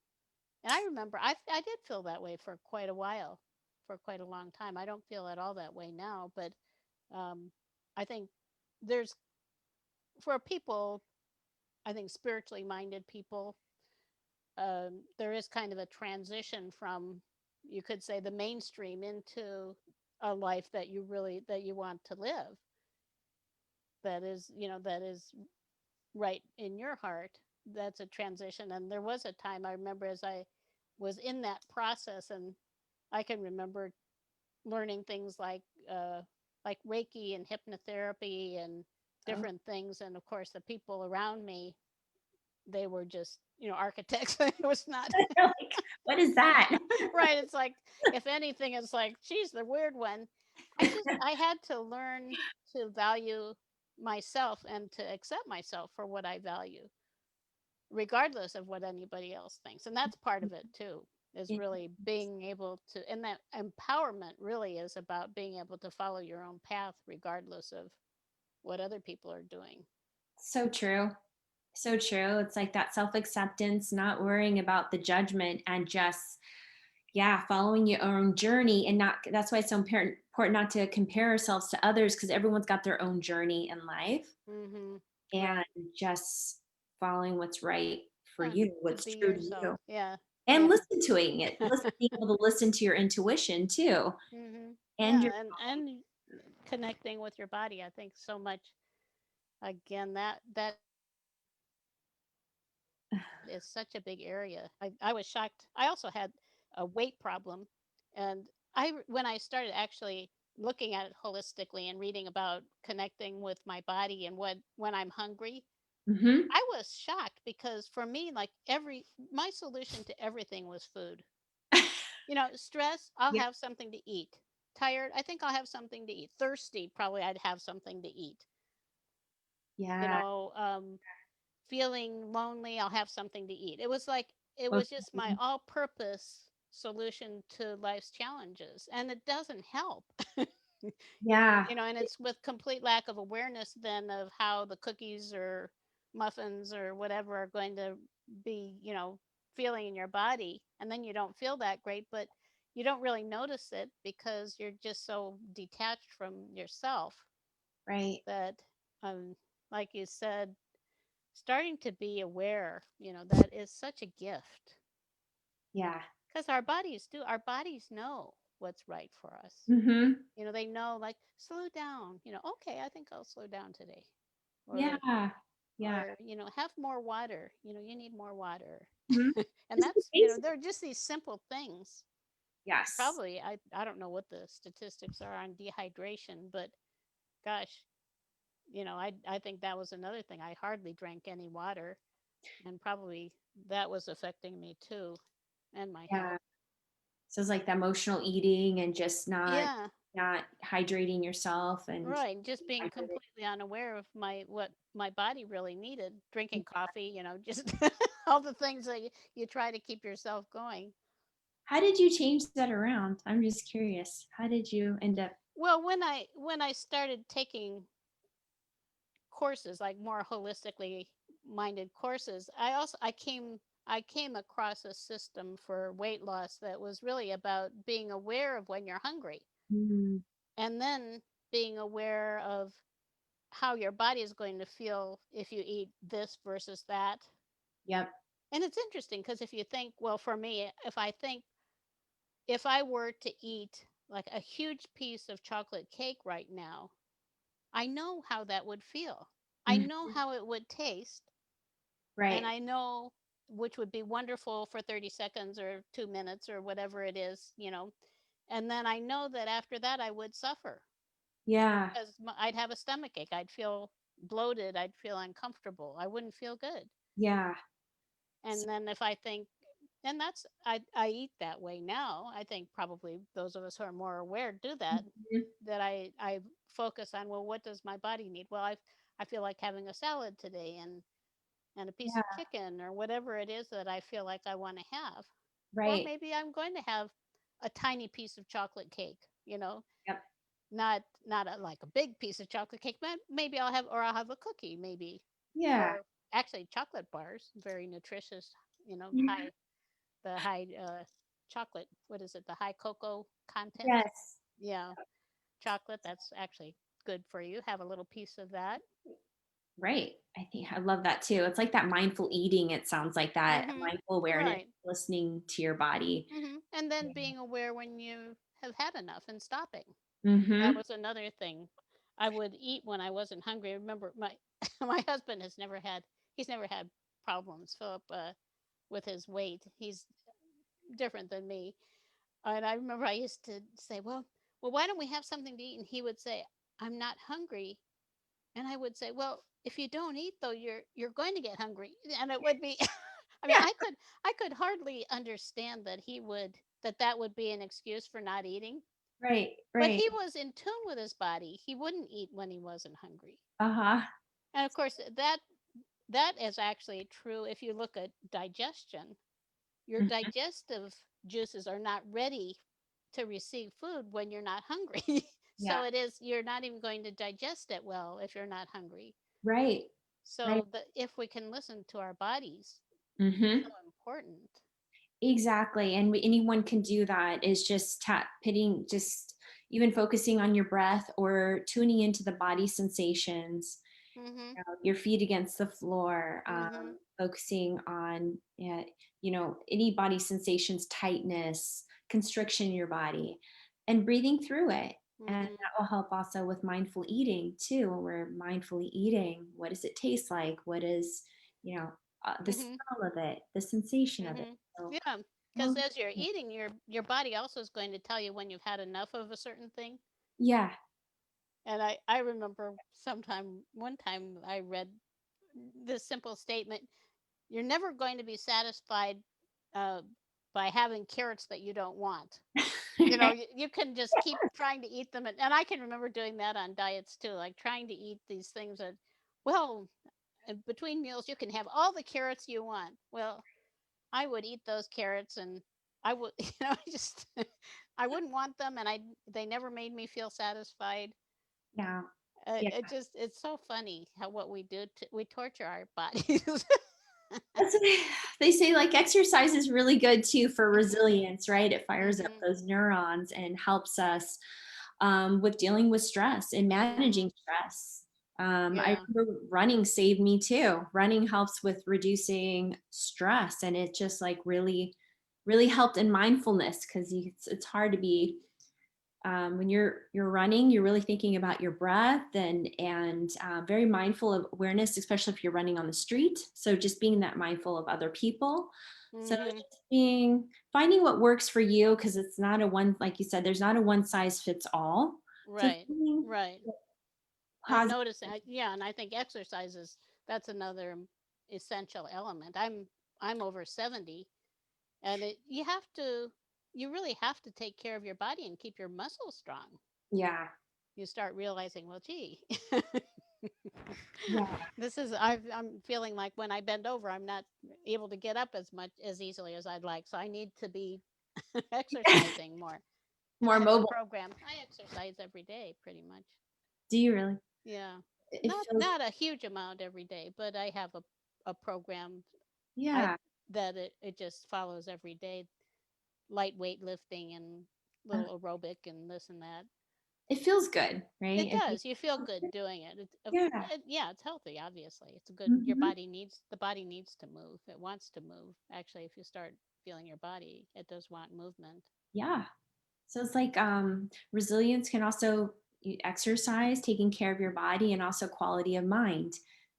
And I remember I did feel that way for quite a while, for quite a long time. I don't feel at all that way now, but um I think there's for people, I think spiritually minded people, there is kind of a transition from, you could say, the mainstream into a life that you really that you want to live, that is, that is right in your heart. That's a transition. And there was a time I remember as I was in that process, and I can remember learning things like Reiki and hypnotherapy and Oh, different things. And of course, the people around me, they were just, architects. It was not like, what is that? right. It's like, if anything, it's like, geez, the weird one. I had to learn to value myself and to accept myself for what I value, regardless of what anybody else thinks. And that's part of it too, is It's really being able to, and that empowerment really is about being able to follow your own path, regardless of what other people are doing. so true. So true. It's like that self acceptance, not worrying about the judgment, and just, yeah, following your own journey. And not, that's why it's so important not to compare ourselves to others, because everyone's got their own journey in life, Mm-hmm. and Right. just following what's right for Yeah. you, To what's be true to yourself. you. Yeah. And Yeah. listen to it. Being able to listen to your intuition too. Mm-hmm. And your Yeah. And connecting with your body, I think so much. Again, that is such a big area. I was shocked. I also had a weight problem. And when I started actually looking at it holistically and reading about connecting with my body and what when I'm hungry, Mhm. I was shocked because for me, like my solution to everything was food. Stress, I'll Yeah. have something to eat. Tired, I think I'll have something to eat. Thirsty, probably I'd have something to eat. You Yeah. know, um, Feeling lonely, I'll have something to eat. It was like it was just my Okay. all-purpose solution to life's challenges, and it doesn't help. Yeah. And it's with complete lack of awareness then of how the cookies or muffins or whatever are going to be, feeling in your body, and then you don't feel that great, but you don't really notice it because you're just so detached from yourself Right. that, um, like you said, starting to be aware, that is such a gift, Yeah. because our bodies know what's right for us. Mhm. They know, like, slow down, okay, I think I'll slow down today. or Yeah. Yeah. have more water, you need more water. Mhm. And Just the that's, basic. they're just these simple things. Yes. Probably, I don't know what the statistics are on dehydration, but gosh, I think that was another thing. I hardly drank any water, and probably that was affecting me too, and my Yeah. health. So it's like the emotional eating, and just Yeah, not hydrating yourself and right. Just being dehydrating. completely unaware of what my body really needed. Drinking coffee, just all the things that you try to keep yourself going. How did you change that around? I'm just curious. How did you end up? Well, when I started taking courses, like more holistically minded courses, I came across a system for weight loss that was really about being aware of when you're hungry, Mm, and then being aware of how your body is going to feel if you eat this versus that. yep. And it's interesting because if you think, well, for me, if I were to eat like a huge piece of chocolate cake right now, I know how that would feel. I Mhm. know how it would taste, and Right. I know which would be wonderful for 30 seconds or 2 minutes or whatever it is. And then I know that after that I would suffer Yeah. because I'd have a stomach ache. I'd feel bloated. I'd feel uncomfortable. I wouldn't feel good. Yeah. So, And then if I think, and I eat that way now. I think probably those of us who are more aware do that. mhm. That I focus on, well, what does my body need? Well, I feel like having a salad today, and a piece Yeah. of chicken or whatever it is that I feel like I want to have. Or Right. maybe I'm going to have a tiny piece of chocolate cake. Yep. not like a big piece of chocolate cake, but maybe I'll have a cookie, maybe, Yeah. or actually chocolate bars, very nutritious. You know, Mhm. high chocolate. What is it? The high cocoa content. Yes. Yeah, chocolate. That's actually good for you. Have a little piece of that. Right. I think I love that too. It's like that mindful eating. It sounds like that Mm-hmm. mindful awareness, Right. listening to your body. And then Yeah. being aware when you have had enough and stopping. That Mm-hmm. was another thing. I would eat when I wasn't hungry. I remember my my husband has never had he's never had problems, Philip, with his weight. He's different than me. And I remember I used to say, well, why don't we have something to eat? And he would say, I'm not hungry. And I would say, well, if you don't eat though, you're going to get hungry. And it would be I mean, Yeah. I could hardly understand that that would be an excuse for not eating. Right. But Right. he was in tune with his body. He wouldn't eat when he wasn't hungry. Uh-huh. And of course, that is actually true if you look at digestion. Your Mhm. digestive juices are not ready to receive food when you're not hungry. Yeah. So it is you're not even going to digest it well if you're not hungry. Right. Right. So if we can listen to our bodies, Mm-hmm. so important. Exactly. And anyone can do that is just pitting, just even focusing on your breath or tuning into the body sensations, Mhm. your feet against the floor, Mhm. focusing on, any body sensations, tightness, constriction in your body, and breathing through it. And Mhm. that will help also with mindful eating too. When we're mindfully eating, what does it taste like? What is, the Mhm. smell of it, the sensation of it? Mhm. So, Yeah, all because as you're eating, your body also is going to tell you when you've had enough of a certain thing. yeah. And I remember one time I read this simple statement: you're never going to be satisfied uh, by having carrots that you don't want. You can just keep trying to eat them, and I can remember doing that on diets too, like trying to eat these things that, well, between meals you can have all the carrots you want. Well, I would eat those carrots and I would, just I wouldn't want them, and they never made me feel satisfied. Yeah. Yeah. It's so funny how what we do we torture our bodies. That's what they say, like, exercise is really good too for Mhm. resilience, right? It fires up Mhm. those neurons and helps us with dealing with stress and Mhm. managing stress. I Yeah. remember running saved me too. Running helps with reducing stress, and it just like really, really helped in mindfulness because it's hard to be when you're running, you're really thinking about your breath and very mindful of awareness, especially if you're running on the street. So just being that mindful of other people. So Mhm. just being finding what works for you because it's not a one, like you said, there's not a one size fits all. So Right. finding Right. And positive. noticing, yeah, and I think exercise is that's another essential element. I'm over 70, and you really have to take care of your body and keep your muscles strong. Yeah. You start realizing, well, gee, Yeah. I'm feeling like when I bend over, I'm not able to get up as easily as I'd like. So I need to be exercising more. And I More have a mobile. program. I exercise every day, pretty much. Do you really? Yeah, It feels, not a huge amount every day, but I have a program I yeah. that it just follows every day, light weightlifting and uh, little aerobic and this and that. it feels good, It right? does. You feel good doing it. Yeah. Yeah, it's healthy. Obviously, it's a good. Mhm. The body needs to move. It wants to move. Actually, if you start feeling your body, it does want movement. Yeah. So it's like resilience can also exercise, taking care of your body, and also quality of mind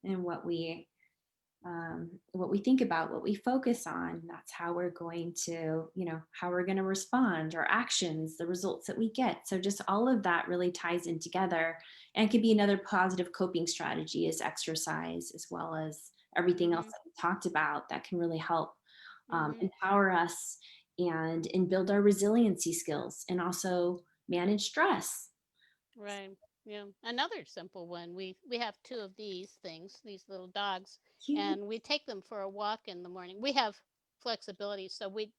and what we think about, what we focus on. That's how we're going to, how we're going to respond, our actions, the results that we get. So just all of that really ties in together, and it could be another positive coping strategy is exercise, as well as everything else Mhm. that we talked about that can really help Mhm. empower us and build our resiliency skills and also manage stress. Right. Yeah. Another simple one. We have two of these things, these little dogs, Cute. and we take them for a walk in the morning. We have flexibility, so we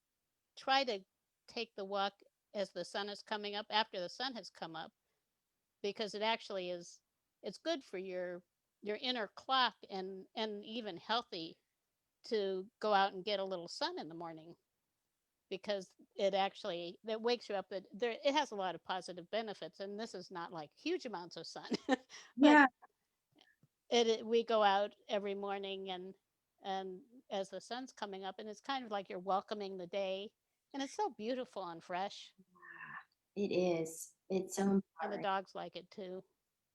try to take the walk as the sun is coming up. After the sun has come up, because it actually is, it's good for your inner clock, and even healthy to go out and get a little sun in the morning, because it actually, that wakes you up. It has a lot of positive benefits, and this is not like huge amounts of sun, but Yeah. we go out every morning, and as the sun's coming up, and it's kind of like you're welcoming the day, and it's so beautiful and fresh, It is. It's so and the empowering. dogs like it too.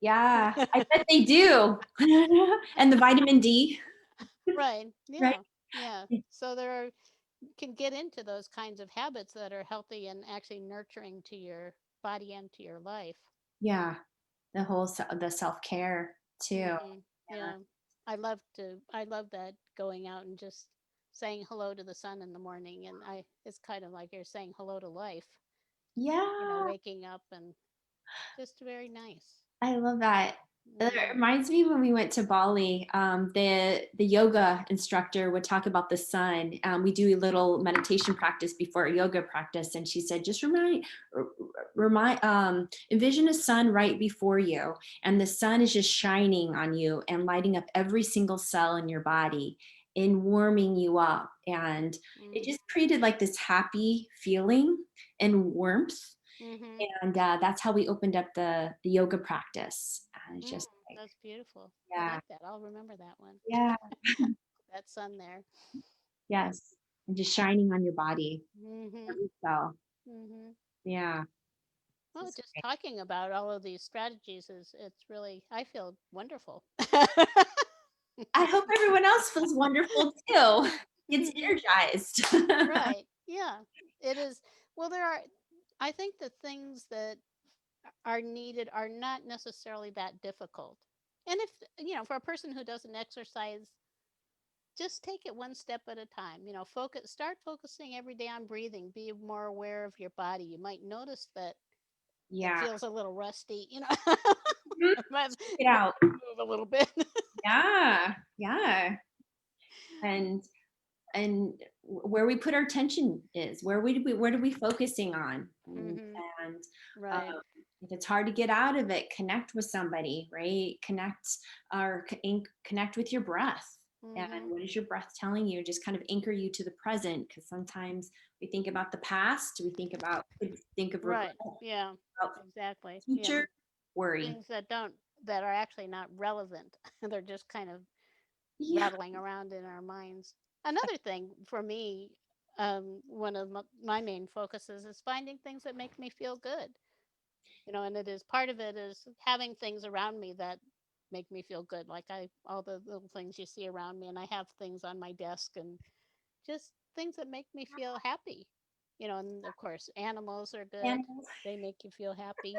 Yeah, I bet they do. And the vitamin D, Right. right? Yeah. Yeah. So there are, can get into those kinds of habits that are healthy and actually nurturing to your body and to your life. Yeah, the self-care too. Yeah. Yeah. I love that, going out and just saying hello to the sun in the morning, and I it's kind of like you're saying hello to life, Yeah, waking up, and just very nice. I love that. It Mhm. reminds me when we went to Bali, the yoga instructor would talk about the sun. We do a little meditation practice before a yoga practice, and she said, just envision a sun right before you, and the sun is just shining on you and lighting up every single cell in your body and warming you up. And it Mhm. just created like this happy feeling and warmth, Mhm. and that's how we opened up the yoga practice. And it's Mm, just like, that's beautiful. I yeah, like that. I'll remember that one. yeah, That sun there. yes, and just shining on your body, Mhm. every cell. Mhm. Yeah, Well, it's just great. talking about all of these strategies is, it's really, I feel wonderful. I hope everyone else feels wonderful too. Gets Mhm. energized. Right. Yeah. It is. Well, there are, I think the things that are needed are not necessarily that difficult. And if, for a person who doesn't exercise, just take it one step at a time. Start focusing every day on breathing. Be more aware of your body. You might notice that it Yeah. feels a little rusty, Mhm. might Check it out. move a little bit. Yeah, yeah. And and where we put our attention is where are we focusing on, Mhm. and um, Right. if it's hard to get out of it, connect with somebody, right? Connect with your breath, and Mhm. what is your breath telling you, just kind of anchor you to the present, because sometimes we think about the past, we think of regret, Right. Yeah. about Exactly. Yeah. future, worry. Things that are actually not relevant. They're just kind of Yeah. rattling around in our minds. Another thing for me, one of my main focuses is finding things that make me feel good. And it is, part of it is having things around me that make me feel good. Like, all the little things you see around me, and I have things on my desk, and just things that make me feel happy. And of course, animals are good. Animals. They make you feel happy.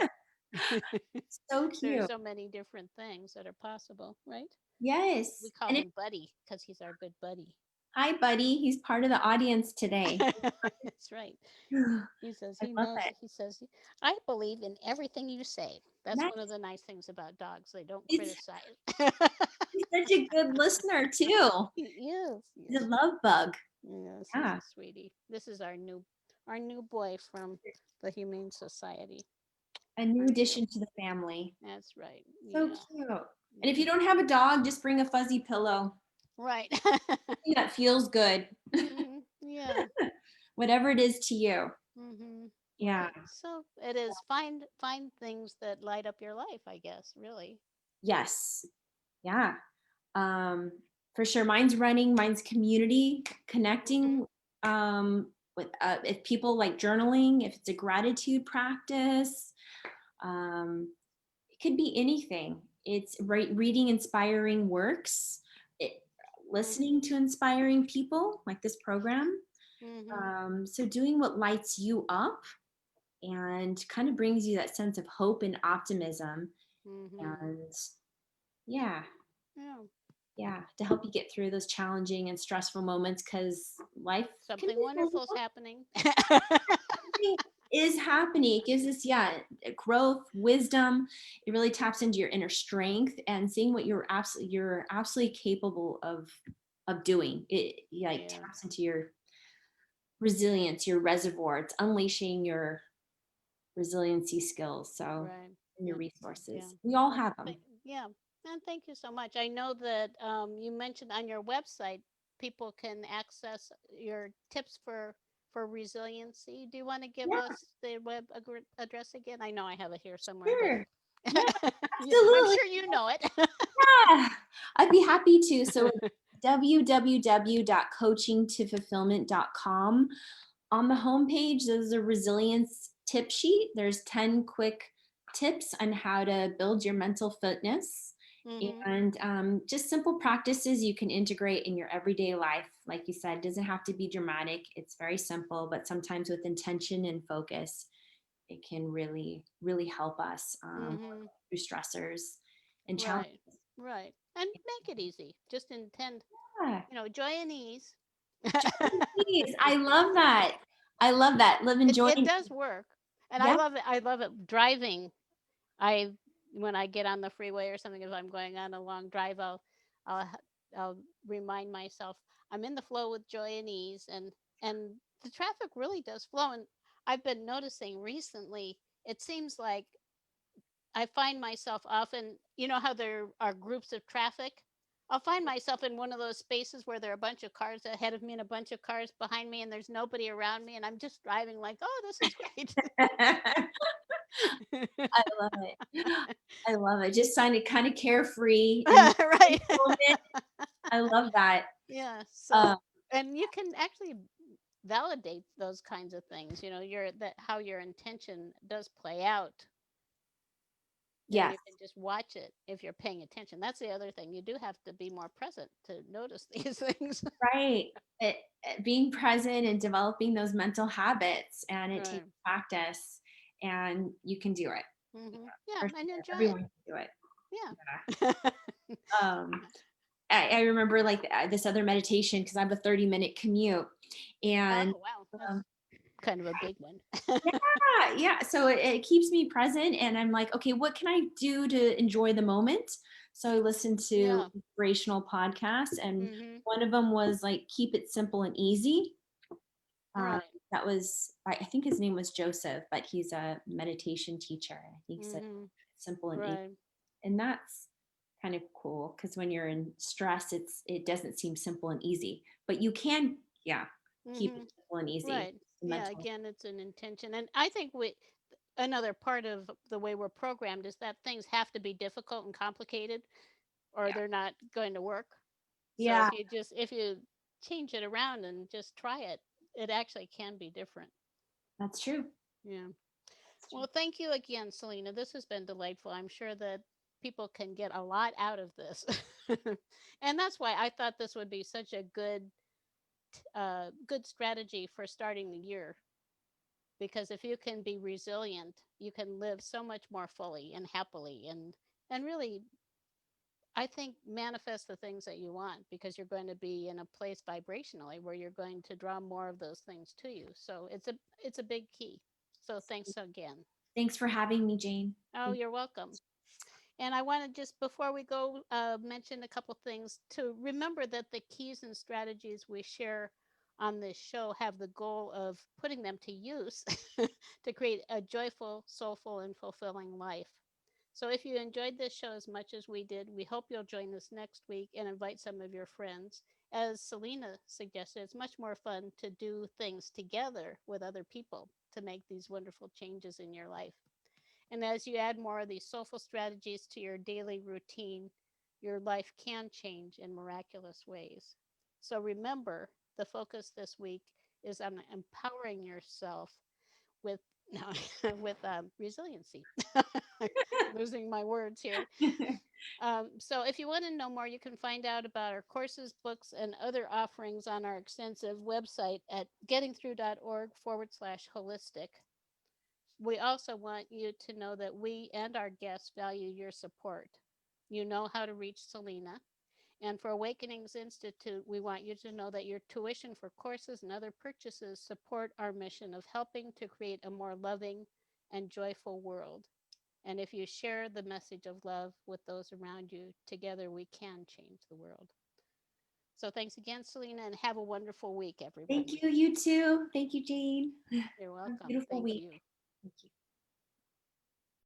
So There are cute. so many different things that are possible, right? We Yes. call And if him Buddy because he's our good buddy. hi buddy, he's part of the audience today. That's right. He says I he love knows. it. He says, I believe in everything you say. That's one of Nice. the nice things about dogs. They don't He's criticize. he's such a good listener too. He is. He's a Yes. love bug. Yes, he's Yeah. a sweetie. This is our new boy from the Humane Society. A new Our new. addition to the family. That's right. So Yeah. cute. And if you Yeah. don't have a dog, just bring a fuzzy pillow. Right. Something that feels good. Yeah. Whatever it is to you. Yeah. Right. So it is, find things that light up your life, I guess, really. Yes. Yeah. Um, for sure. Mine's running, mine's community, Mhm. connecting with if people like journaling, if it's a gratitude practice, um, it could be anything. It's right, reading inspiring works, it, Mhm. listening to inspiring people like this program. Mhm. So doing what lights you up and kind of brings you that sense of hope and optimism, Mhm. and yeah, Yeah. yeah, to help you get through those challenging and stressful moments, because life can Something be a little, wonderful is happening. something is happening. It gives us, yeah, growth, wisdom. It really taps into your inner strength and seeing what you're absolutely capable of doing. It like Yeah. taps into your resilience, your reservoir. It's unleashing your resiliency skills. So Right. and your Yeah. resources. We all Well, have them. yeah. And thank you so much. I know that you mentioned on your website people can access your tips for resiliency. Do you want to give Yeah, us the address again? I know I have it here somewhere, but sure. Yeah, I'm absolutely. sure you know it. Yeah, I'd be happy to. So www.coachingtofulfillment.com. On the homepage, there's a resilience tip sheet. There's 10 quick tips on how to build your mental fitness Hmm. and just simple practices you can integrate in your everyday life. Like you said, doesn't have to be dramatic. It's very simple, but sometimes with intention and focus, it can really, really help us Hmm. through stressors and challenges. Right. Right. And make it easy. Just intend, Yeah. joy and ease. Please, I love that. I love that. Live It enjoying. does work. And I Yeah. love it. I love it driving. I when I get on the freeway or something, if I'm going on a long drive, I'll I'll remind myself I'm in the flow with joy and ease, and the traffic really does flow. And I've been noticing recently, it seems like I find myself often, how there are groups of traffic. I'll find myself in one of those spaces where there are a bunch of cars ahead of me and a bunch of cars behind me, and there's nobody around me, and I'm just driving like, oh, this is great. I love it. I love it. Just sounded kind of carefree in the Right. moment. I love that. Yeah. Uh, So, and you can actually validate those kinds of things, your that how your intention does play out, and yes, you can just watch it if you're paying attention. That's the other thing. You do have to be more present to notice these things. right. Being present and developing those mental habits, and it takes Right. practice, and you can do it. Yeah, For and sure. enjoy it. Everyone can do it. Yeah. Yeah. I remember like this other meditation because I have a 30-minute commute, and Oh, wow. That's um, kind of a big one. yeah. So it keeps me present, and I'm like, okay, what can I do to enjoy the moment? So I listened to Yeah. inspirational podcasts, and Mhm. one of them was like, keep it simple and easy. Uh, Right. that was, I think his name was Joseph, but he's a meditation teacher. I think he said Mhm. simple and easy, Right. and that's kind of cool because when you're in stress, it doesn't seem simple and easy, but you can, yeah, keep it Mhm. simple and easy. Right. The Yeah, mental, again, it's an intention. And I think another part of the way we're programmed is that things have to be difficult and complicated or yeah, they're not going to work. So yeah, if you change it around and just try it, it actually can be different. that's true. Yeah. That's true. Well, thank you again, Selena. This has been delightful. I'm sure that people can get a lot out of this. And that's why I thought this would be such a good strategy for starting the year, because if you can be resilient, you can live so much more fully and happily, and really, I think, manifest the things that you want, because you're going to be in a place vibrationally where you're going to draw more of those things to you. So it's a big key. So thanks again. Thanks for having me, Jane. Oh, Thank you're welcome. And I want to just, before we go, mention a couple things to remember that the keys and strategies we share on this show have the goal of putting them to use to create a joyful, soulful, and fulfilling life. So if you enjoyed this show as much as we did, we hope you'll join us next week and invite some of your friends. As Selena suggested, it's much more fun to do things together with other people to make these wonderful changes in your life. And as you add more of these soulful strategies to your daily routine, your life can change in miraculous ways. So remember, the focus this week is on empowering yourself with no, with resiliency. Losing my words here. you. So if you want to know more, you can find out about our courses, books, and other offerings on our extensive website at gettingthrough.org/holistic. We also want you to know that we and our guests value your support. You know how to reach Selena. And for Awakenings Institute, we want you to know that your tuition for courses and other purchases support our mission of helping to create a more loving and joyful world. And if you share the message of love with those around you, together we can change the world. So thanks again, Selena, and have a wonderful week, Thank everyone. you. You too. Thank you, Jane. You're Have a welcome. beautiful Thank week. you. Thank you.